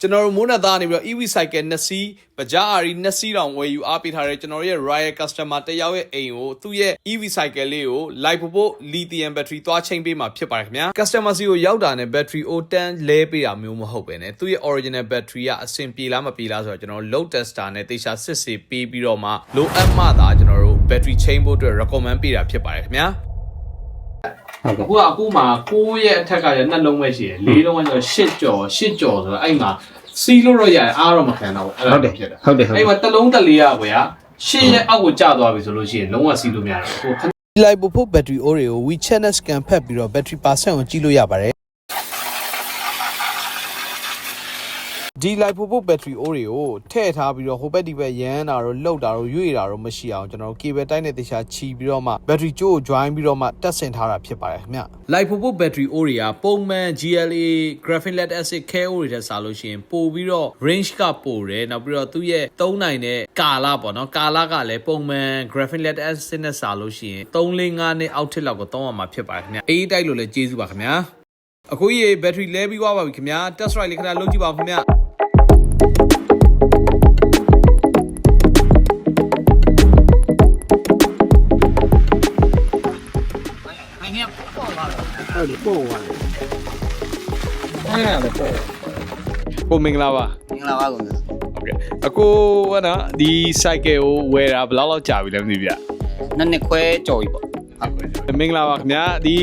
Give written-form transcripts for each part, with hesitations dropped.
ကျွန်တော်တို့မိုးနသားနေပြီးတော့ EV cycle 2စီးပကြားအာရီ2စီးတောင်ဝယ်ယူအားပေးထားတဲ့ကျွန်တော်ရဲ့ Royal Customer တယောက်ရဲ့အိမ်ကိုသူ့ရဲ့ EV cycle လေးကို light ဖို့ lithium battery သွားချိန်ပေးမှာဖြစ်ပါတယ်ခင်ဗျာ Customer စီကိုရောက်တာနဲ့ battery အိုတန်းလဲပေးတာမျိုးမဟုတ်ပဲねသူ့ရဲ့ original battery ကအဆင်ပြေလားမပြေလားဆိုတော့ကျွန်တော် load tester နဲ့တေချာစစ်ဆေးပေးပြီးတော့မှလိုအပ်မှသာကျွန်တော်တို့ battery ချိန်ဖို့အတွက် recommend ပေးတာဖြစ်ပါတယ်ခင်ဗျာအခုမှာ9ရဲ့အထက်ကရ2လုံးပဲရှိတယ်4လုံးကကျတော့8ကျော်ဆိုတော့အဲ့မှာစီးလို့တော့ရတယ်အားတော့မခံတော့ဘူးအဲ့ဒါဖြစ်တာဟုတ်တယ်အဲ့မှာတစ်လုံးတက်လေးရကွာ8ရဲ့အောက်ကိုကျသွားပြီဆိုလို့ရှိရင်လုံးဝစီးလို့မရတော့ဘူးဒီလိုက်ဖို့ battery ore တွေကို WeChat နဲ့ scan ဖက်ပြီးတော့ battery percent ကိုကြည့်လို့ရပါတယ်ဒီလိုက်ဖို့ battery ore ကိုထည့်ထားပြီးတော့ဟိုဘက်ဒီဘက်ရမ်းတာတော့လှုပ်တာတော့ရွေ့တာတော့မရှိအောင်ကျွန်တော်တို့ cable တိုင်းနဲ့တခြားချီပြီးတော့မှ battery ကြိုးကို join ပြီးတော့မှတက်ဆင်ထားတာဖြစ်ပါတယ်ခင်ဗျလိုက်ဖို့ battery ore ကပုံမှန် GLA graphene lead acid care ore ထက်စားလို့ရှိရင်ပိုပြီးတော့ range ကပိုတယ်နောက်ပြီးတော့သူ့ရဲ့3နိုင်တဲ့ကာလပေါ့နော်ကာလကလည်းပုံမှန် graphene lead acid နဲ့စားလို့ရှိရင်3-5နှစ်အောက်ထစ်လောက်ကိုသုံးရမှာဖြစ်ပါတယ်ခင်ဗျအေးတိုက်လို့လည်းကျေးဇူးပါခင်ဗျအခုကြီး battery လဲပြီးသွားပါပြီခင်ဗျ test ride လေးခဏလုပ်ကြည့်ပါဦးခင်ဗျဟုတ်တယ်ပို့သွားတယ်အဲ့ဒါလည်းပို့ကိုမင်္ဂလာပါမင်္ဂလာပါကွာဟုတ်ကဲ့အကိုကနော်ဒီ cycle ကိုဝယ်တာဘယ်လောက်ကြာပြီလဲမသိဘူးဗျနှစ်နှစ်ခွဲကြော်ပြီပေါ့မင်္ဂလာပါခင်ဗျာဒီ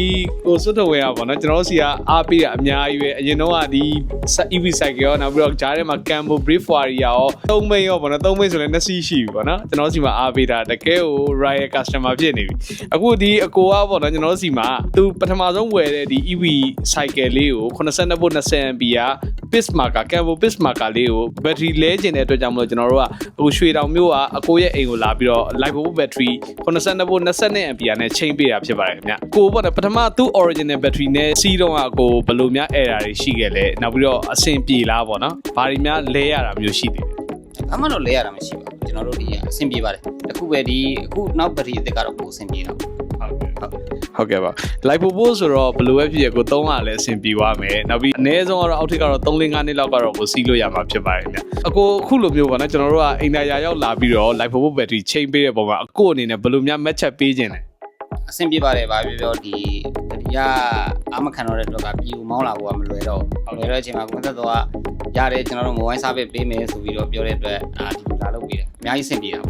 ကိုစွတ်တော်ဝယ်ရပါတော့ကျွန်တော်တို့စီကအားပေးတာအများကြီးပဲအရင်တော့ကဒီ EV cycle ရောနောက်ပြီးတော့ဂျားထဲမှာ Cambo Brief Warrior ရော3မိန်းရောပေါ့နော်3မိန်းဆိုလည်း2စီးရှိပြီပေါ့နော်ကျွန်တော်စီမှာအားပေးတာတကယ်ကို Royal Customer ဖြစ်နေပြီအခုဒီအကိုကပေါ့နော်ကျွန်တော်စီမှာသူပထမဆုံးဝယ်တဲ့ဒီ EV cycle လေးကို82volt 20 ampere Pismarker Cambo Pismarker လေးကို battery လဲကျင်တဲ့အတွက်ကြောင့်မလို့ကျွန်တော်တို့ကအခုရွှေတောင်မြို့ကအကိုရဲ့အိမ်ကိုလာပြီးတော့ live volt battery 82 volt 22 ampere နဲ့ချိန်ပေးတာဖြစ်ပါတယ်ခင်ဗျကိုပေါ့နော်ပထမသူ့ original battery နဲ့စီးတော့ကကိုဘယ်လိုများ error တွေရှိခဲ့လဲနောက်ပြီးတော့အဆင်ပြေလားပေါ့နော်ဘာတွေများလဲရတာမျိုးရှိသေးတယ်အမှန်တော့လဲရတာမရှိပါဘူးကျွန်တော်တို့ဒီအဆင်ပြေပါတယ်တခုပဲဒီအခုနောက် battery အသစ်ကတော့ကိုအဆင်ပြေတော့ဟုတ်ကဲ့ပါ live volt ဆိုတော့ဘယ်လိုပဲဖြစ်ရကိုသုံးရလဲအဆင်ပြေသွားမယ်နောက်ပြီးအနည်းဆုံးကတော့အောက်ထစ်ကတော့3-5နှစ်လောက်ကတော့ကိုစီးလို့ရမှာဖြစ်ပါတယ်ခင်ဗျအကိုအခုလိုမျိုးပေါ့နော်ကျွန်တော်တို့ကအိမ်သာယာရောက်လာပြီးတော့ live volt battery ချိန်ပေးတဲ့ပုံမှာအကိုအနေနဲ့ဘယ်လိုများ match up ပေးခြင်းလဲအဆင်ပြေပါတယ်ဗာပြောဒီအာမခံတော့တဲ့အတွက်ကပြည်ဦးမောင်းလာဖို့ကမလွယ်တော့လွယ်တဲ့အချိန်မှာကိုသက်တော်ကရတယ်ကျွန်တော်တို့ mobile service ပေးမယ်ဆိုပြီးတော့ပြောတဲ့အတွက်ဒီလာလုပ်ပေးတယ်အများကြီးအဆင်ပြေတာ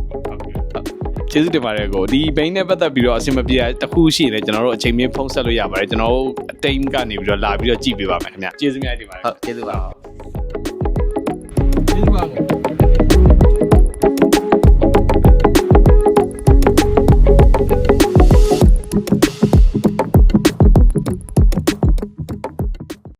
ကျေးဇူးတင်ပါတယ်ကိုဒီဘိန်းနဲ့ပတ်သက်ပြီးတော့အဆင်မပြေတခုရှိရင်လည်းကျွန်တော်တို့အချိန်မင်းဖုန်းဆက်လို့ရပါတယ်ကျွန်တော်တို့အတိမ်ကနေပြီးတော့လာပြီးတော့ကြည့်ပေးပါမယ်ခင်ဗျကျေးဇူးများတင်ပါတယ်ဟုတ်ကျေးဇူးပါ